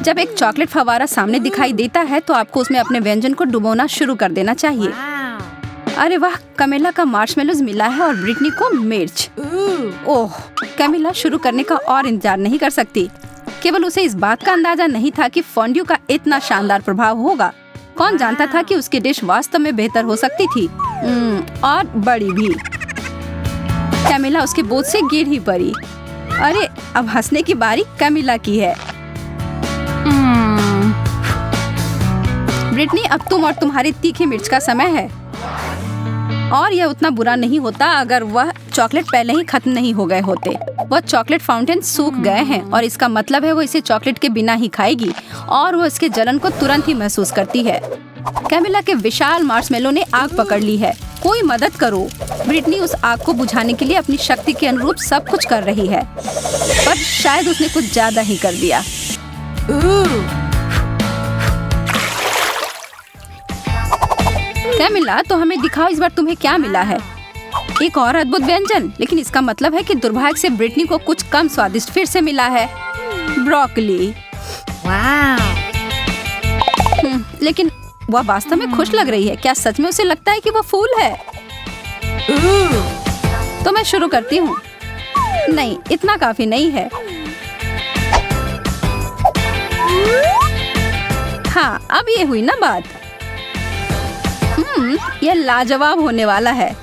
जब एक चॉकलेट फव्वारा सामने दिखाई देता है तो आपको उसमें अपने व्यंजन को डुबोना शुरू कर देना चाहिए। अरे वाह, कैमिला का मार्शमेलोज मिला है और ब्रिटनी को मिर्च। ओह, कैमिला शुरू करने का और इंतजार नहीं कर सकती। केवल उसे इस बात का अंदाजा नहीं था कि फॉन्ड्यू का इतना शानदार प्रभाव होगा। कौन जानता था कि उसकी डिश वास्तव में बेहतर हो सकती थी, और बड़ी भी। कैमिला उसके बोझ से गिर ही पड़ी। अरे, अब हंसने की बारी कैमिला की है। ब्रिटनी, अब तुम और तुम्हारी तीखी मिर्च का समय है। और यह उतना बुरा नहीं होता अगर वह चॉकलेट पहले ही खत्म नहीं हो गए होते। वह चॉकलेट फाउंटेन सूख गए हैं और इसका मतलब है वो इसे चॉकलेट के बिना ही खाएगी और वो इसके जलन को तुरंत ही महसूस करती है। कैमिला के विशाल मार्शमेलो ने आग पकड़ ली है। कोई मदद करो। ब्रिटनी उस आग को बुझाने के लिए अपनी शक्ति के अनुरूप सब कुछ कर रही है, पर शायद उसने कुछ ज्यादा ही कर दिया। कैमिला, तो हमें दिखाओ इस बार तुम्हें क्या मिला है। एक और अद्भुत व्यंजन, लेकिन इसका मतलब है कि दुर्भाग्य से ब्रिटनी को कुछ कम स्वादिष्ट फिर से मिला है, ब्रोकली। लेकिन वह वास्तव में खुश लग रही है। क्या सच में उसे लगता है कि वह फूल है? तो मैं शुरू करती हूँ। नहीं, इतना काफी नहीं है। हाँ, अब ये हुई ना बात। यह लाजवाब होने वाला है।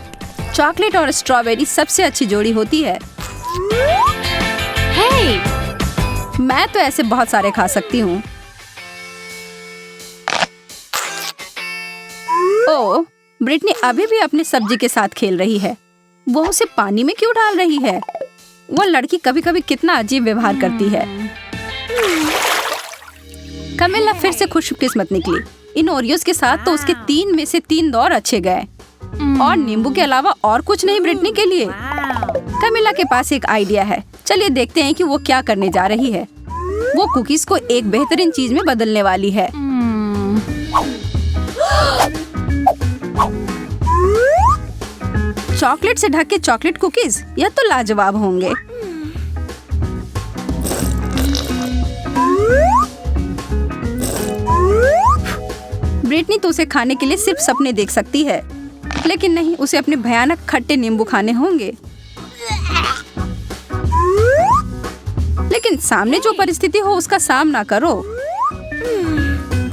चॉकलेट और स्ट्रॉबेरी सबसे अच्छी जोड़ी होती है। हे! मैं तो ऐसे बहुत सारे खा सकती हूँ। ओह, ब्रिटनी अभी भी अपनी सब्जी के साथ खेल रही है। वो उसे पानी में क्यों डाल रही है? वो लड़की कभी कभी कितना अजीब व्यवहार करती है। कैमिला फिर से खुशकिस्मत निकली। इन ओरियोस के साथ तो उसके 3 में से 3 दौर अच्छे गए, और नींबू के अलावा और कुछ नहीं ब्रिटनी के लिए। कैमिला के पास एक आइडिया है। चलिए देखते हैं कि वो क्या करने जा रही है। वो कुकीज को एक बेहतरीन चीज में बदलने वाली है। चॉकलेट से ढके चॉकलेट कुकीज, यह तो लाजवाब होंगे। ब्रिटनी तो उसे खाने के लिए सिर्फ सपने देख सकती है, लेकिन नहीं, उसे अपने भयानक खट्टे नींबू खाने होंगे। लेकिन सामने जो परिस्थिति हो उसका सामना करो।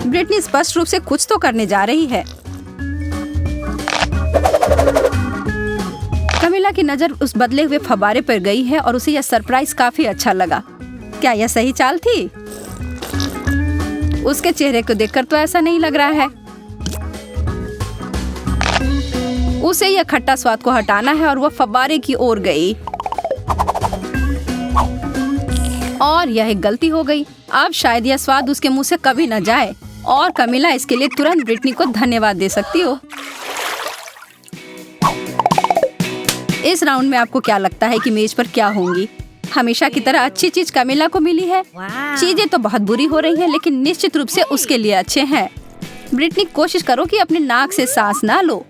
ब्रिटनी स्पष्ट रूप से कुछ तो करने जा रही है। कैमिला की नजर उस बदले हुए फव्वारे पर गई है और उसे यह सरप्राइज काफी अच्छा लगा। क्या यह सही चाल थी? उसके चेहरे को देखकर तो ऐसा नहीं लग रहा है। उसे यह खट्टा स्वाद को हटाना है और वह फव्वारे की ओर गई, और यह एक गलती हो गई। अब शायद यह स्वाद उसके मुंह से कभी न जाए, और कैमिला इसके लिए तुरंत ब्रिटनी को धन्यवाद दे सकती हो। इस राउंड में आपको क्या लगता है कि मेज पर क्या होंगी? हमेशा की तरह अच्छी चीज कैमिला को मिली है। चीजें तो बहुत बुरी हो रही हैं, लेकिन निश्चित रूप से उसके लिए अच्छे हैं। ब्रिटनी, कोशिश करो कि अपने नाक से सांस ना लो।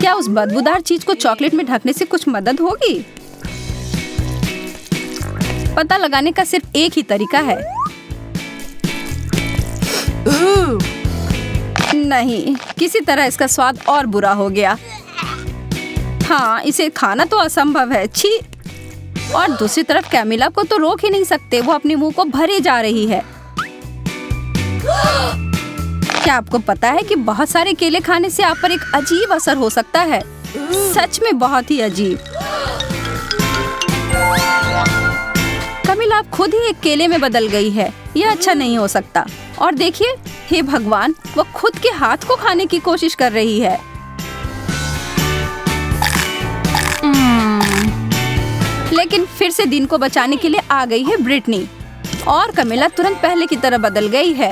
क्या उस बदबूदार चीज को चॉकलेट में ढकने से कुछ मदद होगी? पता लगाने का सिर्फ एक ही तरीका है। नहीं, किसी तरह इसका स्वाद और बुरा हो गया। हाँ, इसे खाना तो असंभव है। छी! और दूसरी तरफ कैमिला को तो रोक ही नहीं सकते, वो अपने मुंह को भरे जा रही है। क्या आपको पता है कि बहुत सारे केले खाने से आप पर एक अजीब असर हो सकता है? सच में बहुत ही अजीब। कैमिला अब खुद ही एक केले में बदल गई है। यह अच्छा नहीं हो सकता। और देखिए, हे भगवान, वो खुद के हाथ को खाने की कोशिश कर रही है। लेकिन फिर से दिन को बचाने के लिए आ गई है ब्रिटनी, और कैमिला तुरंत पहले की तरह बदल गई है।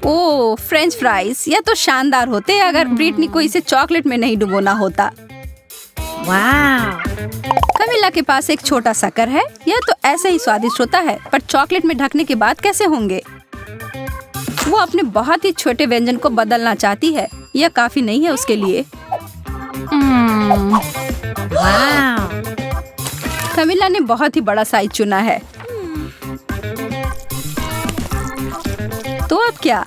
ओह, फ्रेंच फ्राइज, यह तो शानदार होते अगर ब्रिटनी को इसे चॉकलेट में नहीं डुबोना होता। कैमिला के पास एक छोटा सा कर है। यह तो ऐसे ही स्वादिष्ट होता है, पर चॉकलेट में ढकने के बाद कैसे होंगे? वो अपने बहुत ही छोटे व्यंजन को बदलना चाहती है। यह काफी नहीं है उसके लिए। कमिला ने बहुत ही बड़ा साइज चुना है। तो अब क्या?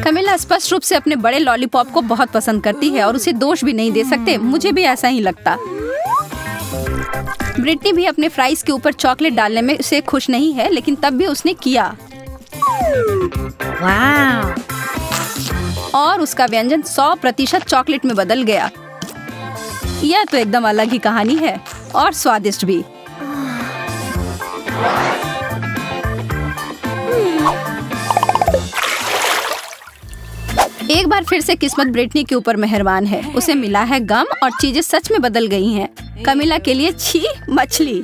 कमिला स्पष्ट रूप से अपने बड़े लॉलीपॉप को बहुत पसंद करती है और उसे दोष भी नहीं दे सकते। मुझे भी ऐसा ही लगता। ब्रिटनी भी अपने फ्राइज के ऊपर चॉकलेट डालने में से खुश नहीं है, लेकिन तब भी उसने किया। और उसका व्यंजन 100% चॉकलेट में बदल गया। यह तो एकदम अलग ही कहानी है और स्वादिष्ट भी। एक बार फिर से किस्मत ब्रिटनी के ऊपर मेहरबान है। उसे मिला है गम और चीजें सच में बदल गई हैं। कमिला के लिए छी मछली।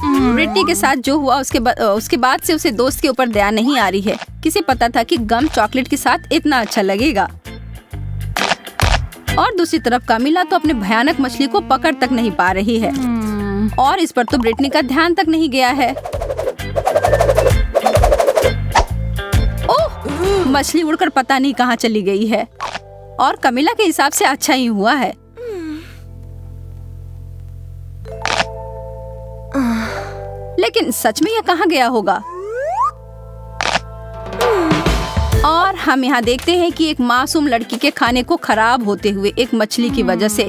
ब्रिटनी के साथ जो हुआ उसके बाद से उसे दोस्त के ऊपर दया नहीं आ रही है। किसे पता था कि गम चॉकलेट के साथ इतना अच्छा लगेगा। और दूसरी तरफ कमिला तो अपने भयानक मछली को पकड़ तक नहीं पा रही है और इस पर तो ब्रिटनी का ध्यान तक नहीं गया है। ओह, मछली उड़कर पता नहीं कहाँ चली गई है। और कमिला के हिसाब से अच्छा ही हुआ है। लेकिन सच में यह कहाँ गया होगा? और हम यहाँ देखते हैं कि एक मासूम लड़की के खाने को खराब होते हुए एक मछली की वजह से,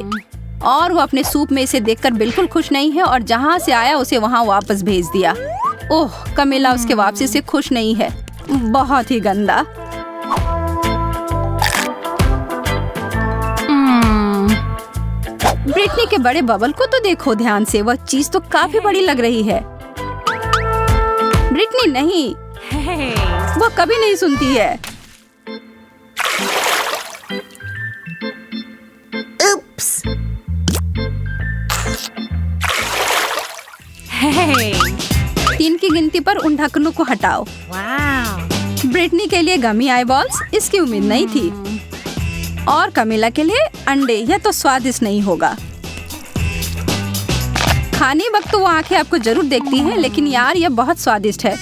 और वो अपने सूप में इसे देखकर बिल्कुल खुश नहीं है और जहाँ से आया उसे वहाँ वापस भेज दिया। ओह, कमिला उसके वापसी से खुश नहीं है। बहुत ही गंदा। ब्रिटनी के बड़े बबल को तो देखो ध्यान से। वह चीज तो काफी बड़ी लग रही है। ब्रिटनी नहीं, वो कभी नहीं सुनती है। उप्स। 3 की गिनती पर उन ढक्कनों को हटाओ। ब्रिटनी के लिए गमी आई बॉल्स, इसकी उम्मीद नहीं थी। और कमिला के लिए अंडे। यह तो स्वादिष्ट नहीं होगा। खाने वक्त तो वो आंखें आपको जरूर देखती हैं, लेकिन यार यह बहुत स्वादिष्ट है।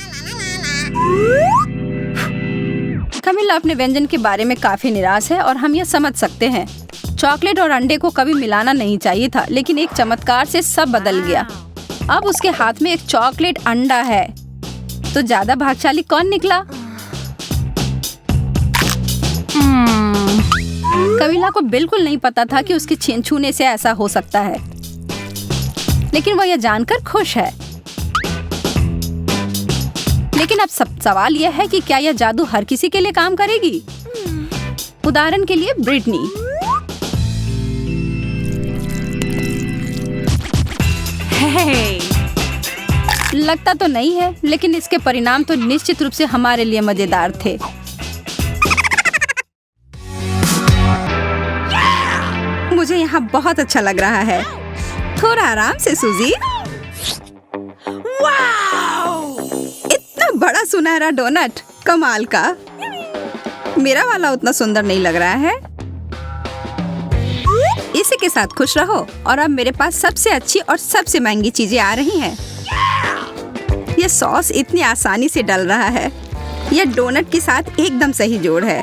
कमिला अपने व्यंजन के बारे में काफी निराश है और हम यह समझ सकते हैं। चॉकलेट और अंडे को कभी मिलाना नहीं चाहिए था, लेकिन एक चमत्कार से सब बदल गया। अब उसके हाथ में एक चॉकलेट अंडा है। तो ज्यादा भाग्यशाली कौन निकला? कमिला को बिल्कुल नहीं पता था कि उसके छूने से ऐसा हो सकता है, लेकिन वह यह जानकर खुश है। लेकिन अब सवाल यह है कि क्या यह जादू हर किसी के लिए काम करेगी? उदाहरण के लिए ब्रिटनी। लगता तो नहीं है, लेकिन इसके परिणाम तो निश्चित रूप से हमारे लिए मजेदार थे। मुझे यहाँ बहुत अच्छा लग रहा है। थोड़ा आराम से सूजी। इतना बड़ा सुनहरा डोनट, कमाल का। मेरा वाला उतना सुंदर नहीं लग रहा है। इसी के साथ खुश रहो। और अब मेरे पास सबसे अच्छी और सबसे महंगी चीजें आ रही हैं। यह सॉस इतनी आसानी से डल रहा है। यह डोनट के साथ एकदम सही जोड़ है।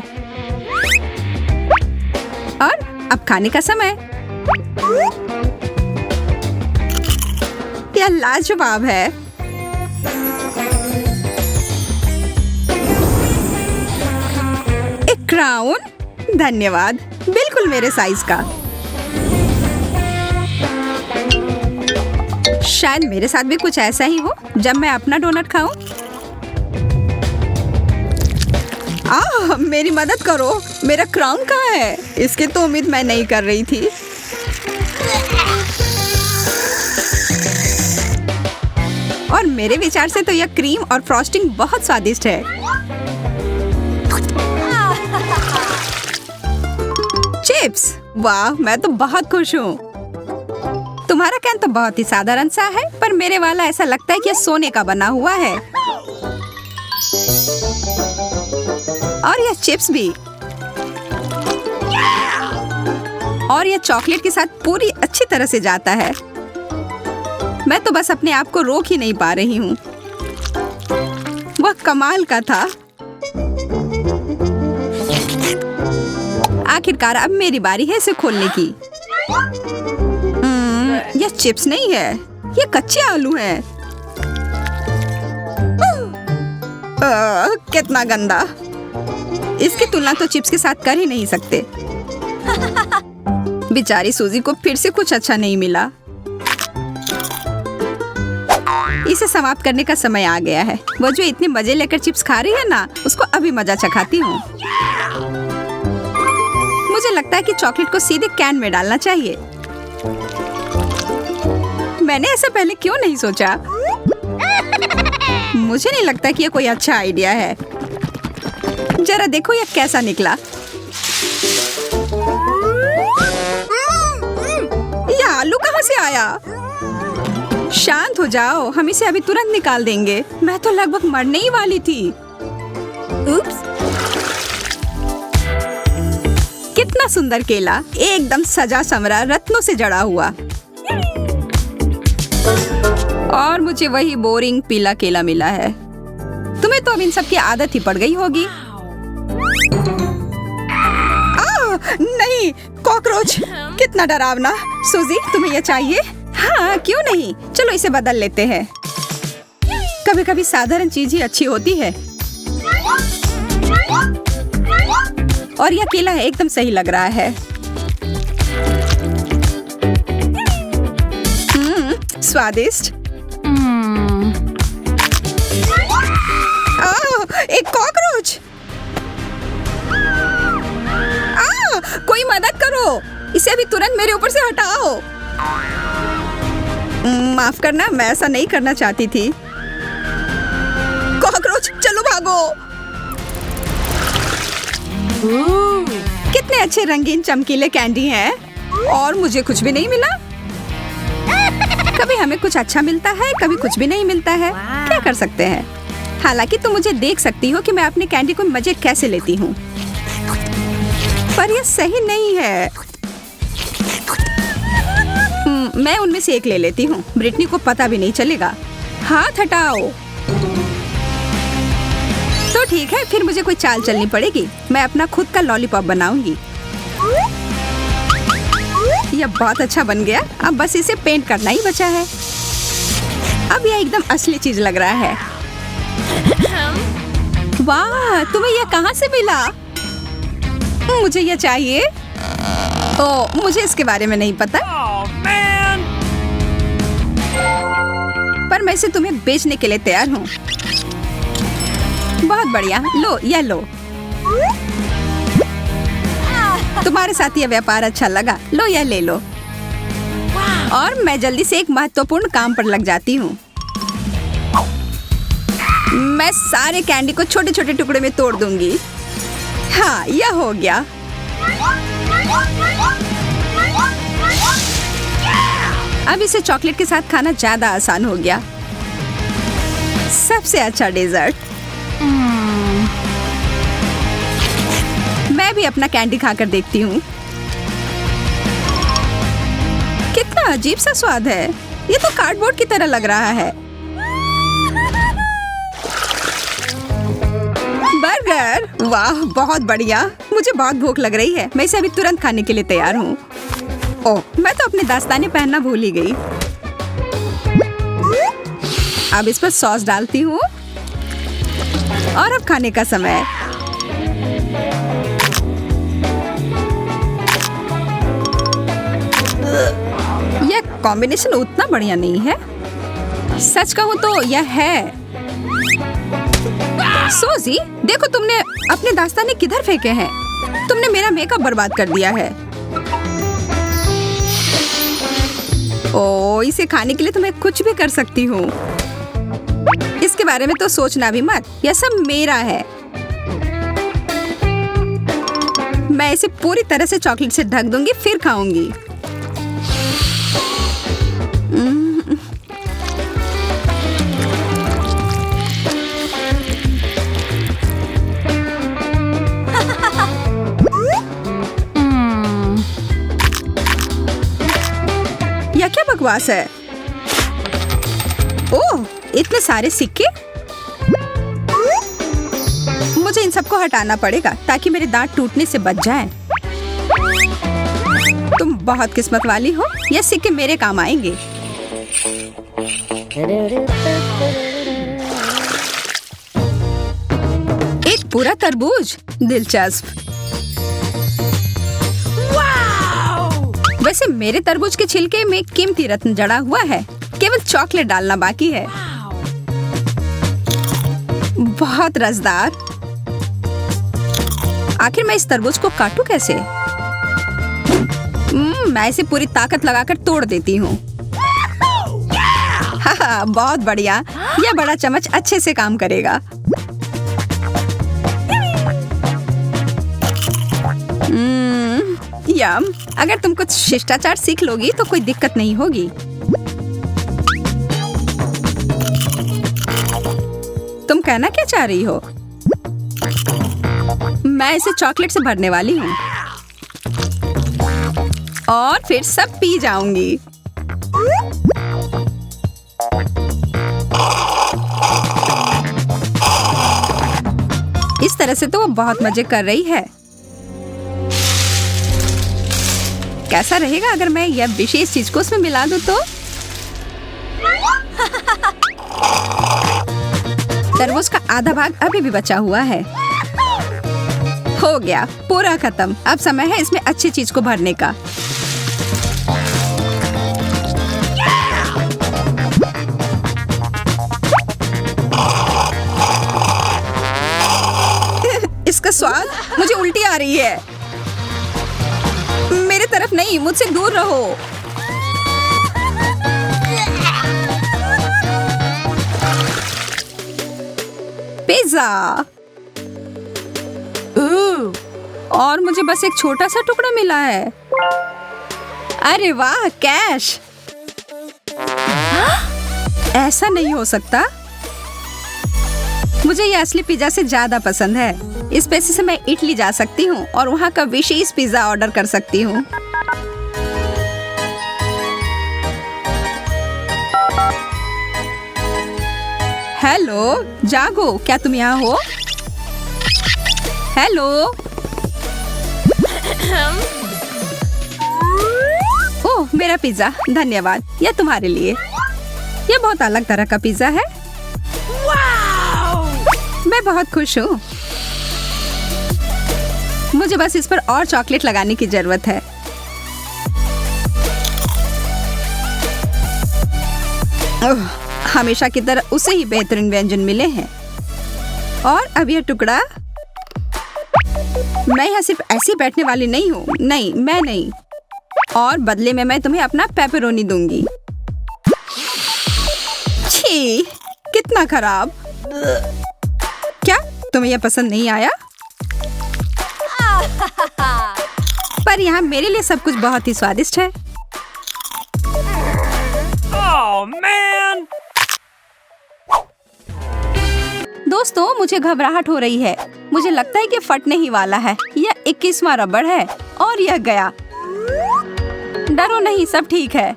और अब खाने का समय। यह लाजवाब है। एक क्राउन, धन्यवाद, बिल्कुल मेरे साइज का। शायद मेरे साथ भी कुछ ऐसा ही हो जब मैं अपना डोनट खाऊं। मेरी मदद करो, मेरा क्राउन कहाँ है? इसकी तो उम्मीद मैं नहीं कर रही थी। और मेरे विचार से तो यह क्रीम और फ्रॉस्टिंग बहुत स्वादिष्ट है। चिप्स, वाह, मैं तो बहुत खुश हूँ। तुम्हारा कैन तो बहुत ही साधारण सा है, पर मेरे वाला ऐसा लगता है कि यह सोने का बना हुआ है। और यह चिप्स भी। और यह चॉकलेट के साथ पूरी अच्छी तरह से जाता है। मैं तो बस अपने आप को रोक ही नहीं पा रही हूँ। वह कमाल का था। आखिरकार अब मेरी बारी है इसे खोलने की। यह चिप्स नहीं है, ये कच्चे आलू हैं। कितना गंदा। इसकी तुलना तो चिप्स के साथ कर ही नहीं सकते। बेचारी सूजी को फिर से कुछ अच्छा नहीं मिला। इसे समाप्त करने का समय आ गया है। वो जो इतने मजे लेकर चिप्स खा रही है ना, उसको अभी मजा चखाती हूँ। मुझे लगता है कि चॉकलेट को सीधे कैन में डालना चाहिए। मैंने ऐसा पहले क्यों नहीं सोचा? मुझे नहीं लगता कि यह कोई अच्छा आइडिया है। जरा देखो यह कैसा निकला। यह आलू कहाँ से आया? शांत हो जाओ, हम इसे अभी तुरंत निकाल देंगे। मैं तो लगभग मरने ही वाली थी। उप्स। कितना सुंदर केला, एकदम सजा संवरा, रत्नों से जड़ा हुआ। और मुझे वही बोरिंग पीला केला मिला है। तुम्हें तो अब इन सब की आदत ही पड़ गई होगी। नहीं, कॉकरोच, कितना डरावना। सूजी, तुम्हें यह चाहिए? हाँ, क्यों नहीं, चलो इसे बदल लेते हैं। कभी कभी साधारण चीज ही अच्छी होती है। और यह केला है, एकदम सही लग रहा है। स्वादिष्ट। एक कॉकरोच। कोई मदद करो, इसे अभी तुरंत मेरे ऊपर से हटाओ। माफ करना, मैं ऐसा नहीं करना चाहती थी। कॉकरोच, चलो भागो। कितने अच्छे रंगीन चमकीले कैंडी हैं, और मुझे कुछ भी नहीं मिला। कभी हमें कुछ अच्छा मिलता है, कभी कुछ भी नहीं मिलता है। क्या कर सकते हैं? हालांकि तुम मुझे देख सकती हो कि मैं अपने कैंडी को मजे कैसे लेती हूँ, पर यह सही नहीं है। मैं उनमें से एक ले लेती हूँ। ब्रिटनी को पता भी नहीं चलेगा। हाथ हटाओ। तो ठीक है, फिर मुझे कोई चाल चलनी पड़ेगी। मैं अपना खुद का लॉलीपॉप बनाऊंगी। यह बहुत अच्छा बन गया। अब बस इसे पेंट करना ही बचा है। अब यह एकदम असली चीज लग रहा है। वाह, तुम्हें यह कहाँ से मिला? मुझे यह चाहिए। ओह, मुझे इसके बारे में नहीं पता। पर मैं इसे तुम्हें बेचने के लिए तैयार हूँ। बहुत बढ़िया, लो, यह लो। तुम्हारे साथ यह व्यापार अच्छा लगा। लो, यह ले लो। और मैं जल्दी से एक महत्वपूर्ण काम पर लग जाती हूँ। मैं सारे कैंडी को छोटे छोटे टुकड़े में तोड़ दूंगी। हाँ, यह हो गया। अब इसे चॉकलेट के साथ खाना ज्यादा आसान हो गया। सबसे अच्छा डेजर्ट। मैं भी अपना कैंडी खाकर देखती हूँ। कितना अजीब सा स्वाद है। ये तो कार्डबोर्ड की तरह लग रहा है। बर्गर, वाह, बहुत बढ़िया। मुझे बहुत भूख लग रही है। मैं इसे अभी तुरंत खाने के लिए तैयार हूँ। ओह, मैं तो अपने दस्ताने पहनना भूल ही गई। अब इस पर सॉस डालती हूँ। और अब खाने का समय। यह कॉम्बिनेशन उतना बढ़िया नहीं है। सच कहूँ तो यह है। सोजी, देखो तुमने अपने दस्ताने किधर फेंके हैं। तुमने मेरा मेकअप बर्बाद कर दिया है। ओह, इसे खाने के लिए तो मैं कुछ भी कर सकती हूँ। इसके बारे में तो सोचना भी मत। यह सब मेरा है। मैं इसे पूरी तरह से चॉकलेट से ढक दूंगी, फिर खाऊंगी। यह क्या बकवास है? ओह, इतने सारे सिक्के। मुझे इन सबको हटाना पड़ेगा ताकि मेरे दांत टूटने से बच जाएं। तुम बहुत किस्मत वाली हो, ये सिक्के मेरे काम आएंगे। एक पूरा तरबूज, दिलचस्प। वैसे मेरे तरबूज के छिलके में कीमती रत्न जड़ा हुआ है, केवल चॉकलेट डालना बाकी है। बहुत रसदार। आखिर मैं इस तरबूज को काटूं कैसे? मैं इसे पूरी ताकत लगाकर तोड़ देती हूँ। हाँ, बहुत बढ़िया। यह बड़ा चम्मच अच्छे से काम करेगा। यम, अगर तुम कुछ शिष्टाचार सीख लोगी तो कोई दिक्कत नहीं होगी। तुम कहना क्या चाह रही हो? मैं इसे चॉकलेट से भरने वाली हूँ और फिर सब पी जाऊंगी। इस तरह से तो वो बहुत मजे कर रही है। कैसा रहेगा अगर मैं यह विशेष चीज को उसमें मिला दूं तो? तरबूज का आधा भाग अभी भी बचा हुआ है। हो गया, पूरा खत्म। अब समय है इसमें अच्छी चीज को भरने का। इसका स्वाद, मुझे उल्टी आ रही है। मेरे तरफ नहीं, मुझसे दूर रहो। पिज्जा। और मुझे बस एक छोटा सा टुकड़ा मिला है। अरे वाह, कैश। ऐसा नहीं हो सकता। मुझे ये असली पिज्जा से ज्यादा पसंद है। इस पैसे से मैं इटली जा सकती हूँ और वहाँ का विशेष पिज्जा ऑर्डर कर सकती हूँ। हेलो, जागो, क्या तुम यहाँ हो? हेलो। ओह, मेरा पिज्जा, धन्यवाद। यह तुम्हारे लिए। यह बहुत अलग तरह का पिज्जा है। मैं बहुत खुश हूँ। मुझे बस इस पर और चॉकलेट लगाने की जरूरत है। हमेशा की तरह उसे ही बेहतरीन व्यंजन मिले हैं। और अब यह टुकड़ा। मैं यहाँ सिर्फ ऐसे बैठने वाली नहीं हूँ। नहीं, मैं नहीं। और बदले में मैं तुम्हें अपना पेपरोनी दूंगी। छी, कितना खराब। क्या तुम्हें यह पसंद नहीं आया? पर यहाँ मेरे लिए सब कुछ बहुत ही स्वादिष्ट है। Oh, man! दोस्तों, मुझे घबराहट हो रही है। मुझे लगता है कि फटने ही वाला है। यह 21वां रबड़ है और यह गया। डरो नहीं, सब ठीक है।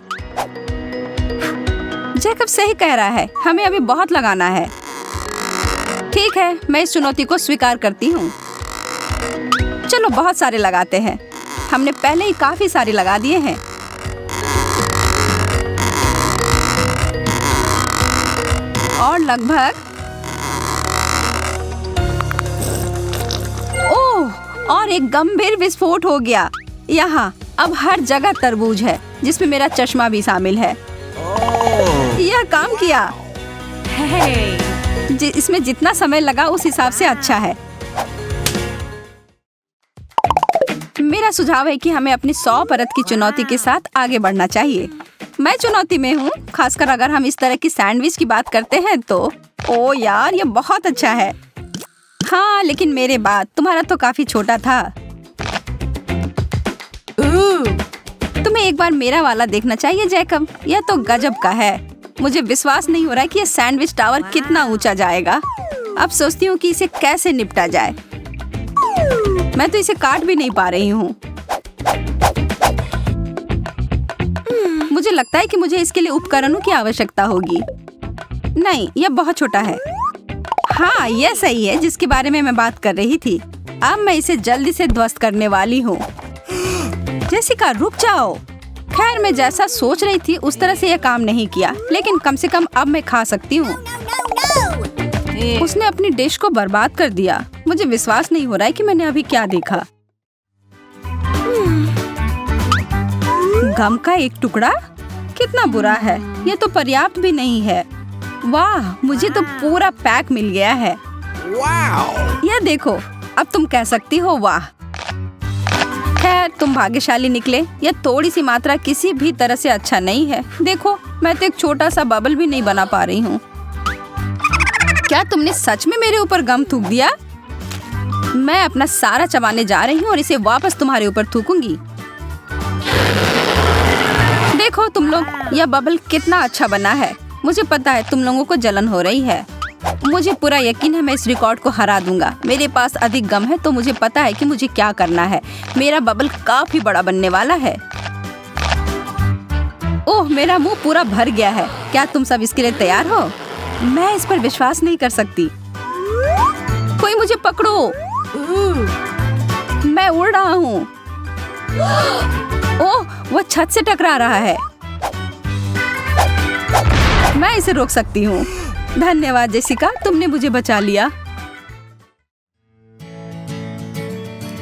जैकब सही कह रहा है, हमें अभी बहुत लगाना है। ठीक है, मैं इस चुनौती को स्वीकार करती हूँ। चलो बहुत सारे लगाते हैं। हमने पहले ही काफी सारे लगा दिए हैं। और लगभग। ओह, और एक गंभीर विस्फोट हो गया। यहाँ अब हर जगह तरबूज है, जिसमें मेरा चश्मा भी शामिल है। यह काम किया। इसमें जितना समय लगा उस हिसाब से अच्छा है। मेरा सुझाव है कि हमें अपनी 100 परत की चुनौती के साथ आगे बढ़ना चाहिए। मैं चुनौती में हूँ, खासकर अगर हम इस तरह की सैंडविच की बात करते हैं तो। ओ यार, ये बहुत अच्छा है। हाँ, लेकिन मेरे बाद तुम्हारा तो काफी छोटा था। तुम्हें एक बार मेरा वाला देखना चाहिए जैकब। यह तो गजब का है। मुझे विश्वास नहीं हो रहा है कि यह सैंडविच टावर कितना ऊंचा जाएगा। अब सोचती हूँ कि इसे कैसे निपटा जाए। मैं तो इसे काट भी नहीं पा रही हूँ। मुझे लगता है कि मुझे इसके लिए उपकरणों की आवश्यकता होगी। नहीं, यह बहुत छोटा है। हाँ, यह सही है, जिसके बारे में मैं बात कर रही थी। अब मैं इसे जल्दी से ध्वस्त करने वाली हूँ। जेसिका रुक जाओ। खैर मैं जैसा सोच रही थी उस तरह से यह काम नहीं किया, लेकिन कम से कम अब मैं खा सकती हूँ। उसने अपनी डिश को बर्बाद कर दिया। मुझे विश्वास नहीं हो रहा है कि मैंने अभी क्या देखा। गम का एक टुकड़ा? कितना बुरा है। यह तो पर्याप्त भी नहीं है। वाह, मुझे तो पूरा पैक मिल गया है। यह देखो, अब तुम कह सकती हो वाह। खैर तुम भाग्यशाली निकले। यह थोड़ी सी मात्रा किसी भी तरह से अच्छा नहीं है। देखो, मैं तो एक छोटा सा बबल भी नहीं बना पा रही हूँ। क्या तुमने सच में मेरे ऊपर गम थूक दिया? मैं अपना सारा चबाने जा रही हूँ और इसे वापस तुम्हारे ऊपर थूकूंगी। देखो तुम लोग, यह बबल कितना अच्छा बना है। मुझे पता है तुम लोगों को जलन हो रही है। मुझे पूरा यकीन है मैं इस रिकॉर्ड को हरा दूंगा। मेरे पास अधिक गम है तो मुझे पता है कि मुझे क्या करना है। मेरा बबल काफी बड़ा बनने वाला है। ओह, मेरा मुंह पूरा भर गया है। क्या तुम सब इसके लिए तैयार हो? मैं इस पर विश्वास नहीं कर सकती। कोई मुझे पकड़ो। मैं उड़ रहा हूँ। ओह, वो छत से टकरा रहा है। मैं इसे रोक सकती हूँ। धन्यवाद जेसिका, तुमने मुझे बचा लिया।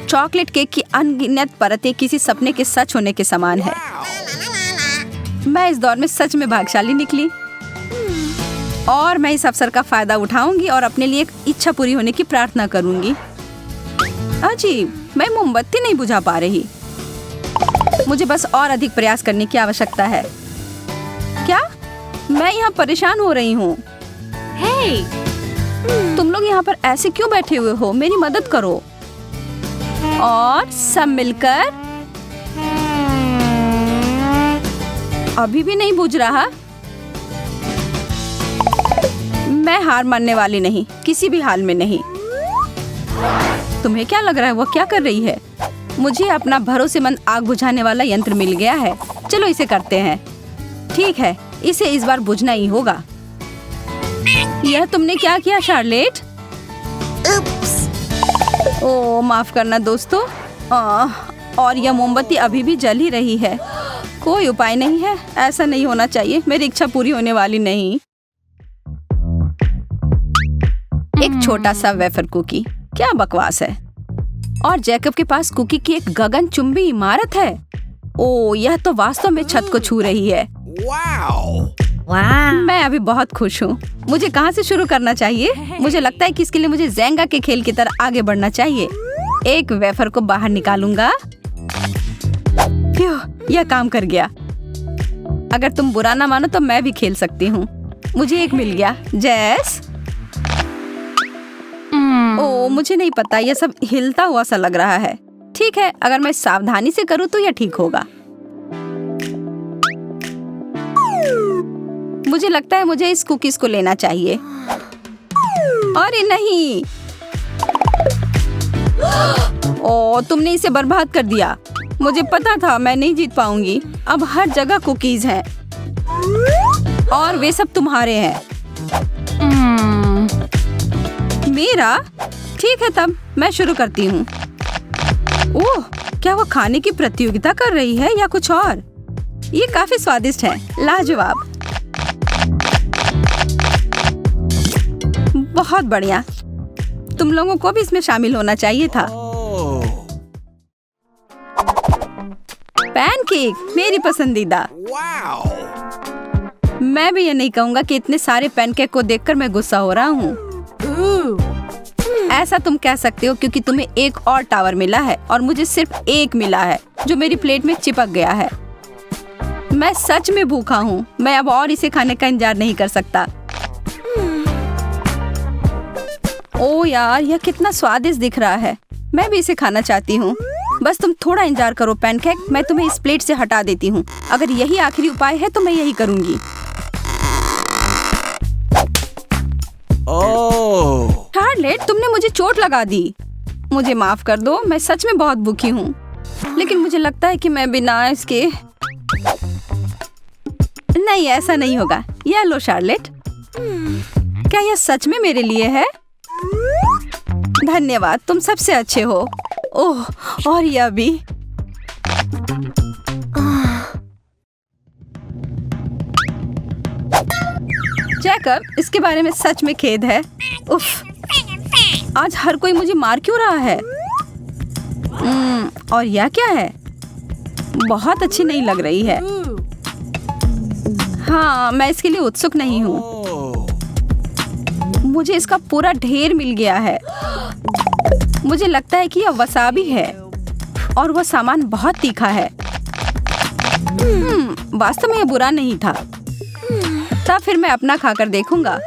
चॉकलेट केक की अनगिनत परतें किसी सपने के सच होने के समान है। मैं इस दौर में सच में भाग्यशाली निकली और मैं इस अवसर का फायदा उठाऊंगी और अपने लिए एक इच्छा पूरी होने की प्रार्थना करूंगी। अजीब, मैं मोमबत्ती नहीं बुझा पा रही। मुझे बस और अधिक प्रयास करने की आवश्यकता है। क्या? मैं यहाँ परेशान हो रही हूँ। तुम लोग यहाँ पर ऐसे क्यों बैठे हुए हो? मेरी मदद करो। और सब मिलकर। अभी भी नहीं बुझ रहा। मैं हार मानने वाली नहीं, किसी भी हाल में नहीं। तुम्हें क्या लग रहा है वो क्या कर रही है? मुझे अपना भरोसेमंद आग बुझाने वाला यंत्र मिल गया है। चलो इसे करते हैं। ठीक है, इसे इस बार बुझना ही होगा। यह तुमने क्या किया शार्लेट? ओह, माफ करना दोस्तों। और यह मोमबत्ती अभी भी जल ही रही है। कोई उपाय नहीं है, ऐसा नहीं होना चाहिए। मेरी इच्छा पूरी होने वाली नहीं। एक छोटा सा वेफर कुकी, क्या बकवास है। और जैकब के पास कुकी की एक गगनचुंबी इमारत है। ओह, यह तो वास्तव में छत को छू रही है। मैं अभी बहुत खुश हूँ। मुझे कहाँ से शुरू करना चाहिए? मुझे लगता है कि इसके लिए मुझे ज़ेंगा के खेल की तरह आगे बढ़ना चाहिए। एक वेफर को बाहर निकालूंगा। यह काम कर गया। अगर तुम बुरा ना मानो तो मैं भी खेल सकती हूँ। मुझे एक मिल गया। जैस। ओह, मुझे नहीं पता, यह सब हिलता हुआ सा लग रहा है। ठीक है, अगर मैं सावधानी से करूँ तो यह ठीक होगा। मुझे लगता है मुझे इस कुकीज को लेना चाहिए। अरे नहीं। ओह, तुमने इसे बर्बाद कर दिया। मुझे पता था मैं नहीं जीत पाऊंगी। अब हर जगह कुकीज हैं और वे सब तुम्हारे हैं। मेरा? ठीक है, तब मैं शुरू करती हूँ। ओह, क्या वो खाने की प्रतियोगिता कर रही है या कुछ और? ये काफी स्वादिष्ट है। लाजवाब। बहुत बढ़िया। तुम लोगों को भी इसमें शामिल होना चाहिए था। पैनकेक मेरी पसंदीदा। मैं भी ये नहीं कहूँगा कि इतने सारे पैनकेक को देखकर मैं गुस्सा हो रहा हूँ। ऐसा तुम कह सकते हो क्योंकि तुम्हें एक और टावर मिला है और मुझे सिर्फ एक मिला है जो मेरी प्लेट में चिपक गया है। मैं सच में भूखा हूँ। मैं अब और इसे खाने का इंतजार नहीं कर सकता। ओह यार, यह कितना स्वादिष्ट दिख रहा है। मैं भी इसे खाना चाहती हूँ। बस तुम थोड़ा इंतजार करो पैनकेक, मैं तुम्हें इस प्लेट से हटा देती हूँ। अगर यही आखिरी उपाय है तो मैं यही करूँगी। शार्लेट, तुमने मुझे चोट लगा दी। मुझे माफ कर दो, मैं सच में बहुत भूखी हूँ। लेकिन मुझे लगता है कि मैं बिना इसके नहीं, ऐसा नहीं होगा। यह लो शार्लेट। क्या यह सच में मेरे लिए है? धन्यवाद, तुम सबसे अच्छे हो। ओह, और यह भी। जैकब, इसके बारे में सच में खेद है। उफ, आज हर कोई मुझे मार क्यों रहा है? और यह क्या है? बहुत अच्छी नहीं लग रही है। हाँ, मैं इसके लिए उत्सुक नहीं हूँ। मुझे इसका पूरा ढेर मिल गया है। मुझे लगता है कि यह वसाबी है और वह सामान बहुत तीखा है। वास्तव में यह बुरा नहीं था। तब फिर मैं अपना खाकर देखूंगा।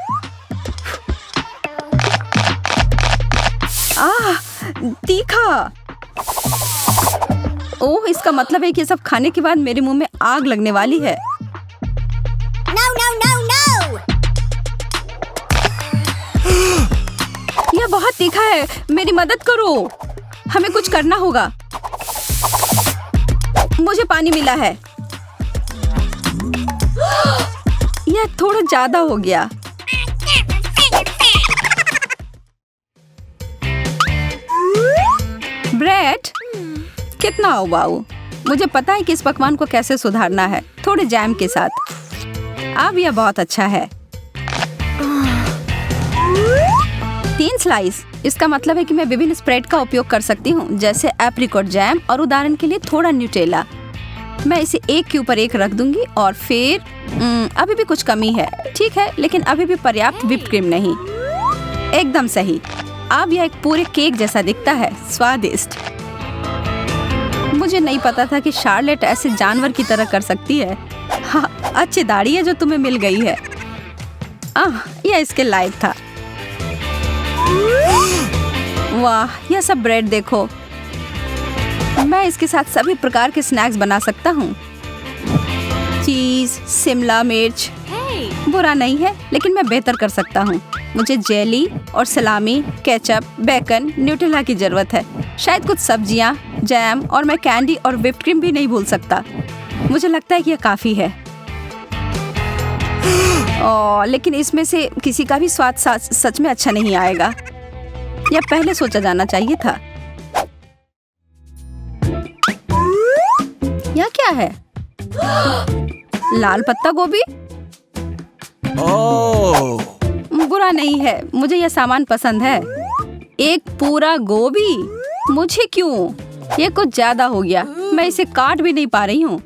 तीखा। ओह, इसका मतलब है कि सब खाने के बाद मेरे मुंह में आग लगने वाली है। No, no, no, no! यह बहुत तीखा है। मेरी मदद करो। हमें कुछ करना होगा। मुझे पानी मिला है। यह थोड़ा ज्यादा हो गया। ब्रेड कितना उबाऊ। मुझे पता है कि इस पकवान को कैसे सुधारना है, थोड़े जैम के साथ। अब यह बहुत अच्छा है। 3 स्लाइस। इसका मतलब है कि मैं विभिन्न स्प्रेड का उपयोग कर सकती हूँ, जैसे एप्रिकॉट जैम और उदाहरण के लिए थोड़ा न्यूटेला। मैं इसे एक के ऊपर एक रख दूंगी और फिर अभी भी कुछ कमी है। ठीक है, लेकिन अभी भी पर्याप्त व्हिप्ड क्रीम नहीं। एकदम सही। अब यह एक पूरे केक जैसा दिखता है। स्वादिष्ट। मुझे नहीं पता था कि शार्लेट ऐसे जानवर की तरह कर सकती है। हाँ, अच्छी दाढ़ी है जो तुम्हें मिल गई है। यह इसके लायक था। वाह, यह सब ब्रेड देखो। मैं इसके साथ सभी प्रकार के स्नैक्स बना सकता हूँ। चीज, शिमला मिर्च। बुरा नहीं है, लेकिन मैं बेहतर कर सकता हूँ। मुझे जेली और सलामी, केचप, बेकन, न्यूटेला की जरूरत है। शायद कुछ सब्जियाँ, जैम और मैं कैंडी और व्हिप्ड क्रीम भी नहीं भूल सकता। मुझे लगता है कि यह काफी है। लेकिन इसमें से किसी का भी स्वाद सच में अच्छा नहीं आएगा। यह पहले सोचा जाना चाहिए था। यह क्या है? लाल पत्ता गोभी। बुरा नहीं है, मुझे यह सामान पसंद है। एक पूरा गोभी? मुझे क्यों? यह कुछ ज्यादा हो गया। मैं इसे काट भी नहीं पा रही हूँ।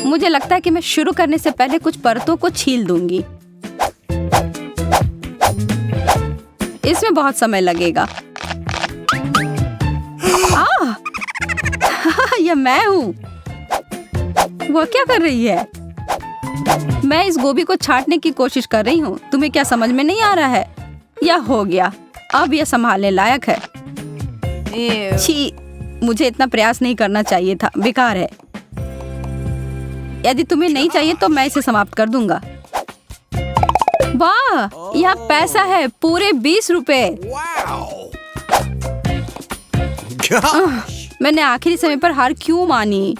मुझे लगता है कि मैं शुरू करने से पहले कुछ परतों को छील दूंगी। इसमें बहुत समय लगेगा। यह मैं हूँ। वह क्या कर रही है? मैं इस गोभी को छांटने की कोशिश कर रही हूँ। तुम्हें क्या समझ में नहीं आ रहा है? यह हो गया। अब यह संभालने लायक है। छी, मुझे इतना प्रयास नहीं करना चाहिए था। बेकार है। यदि तुम्हें नहीं चाहिए तो मैं इसे समाप्त कर दूंगा। वाह, यह पैसा है। पूरे 20 रुपए। मैंने आखिरी समय पर हार क्यों मानी?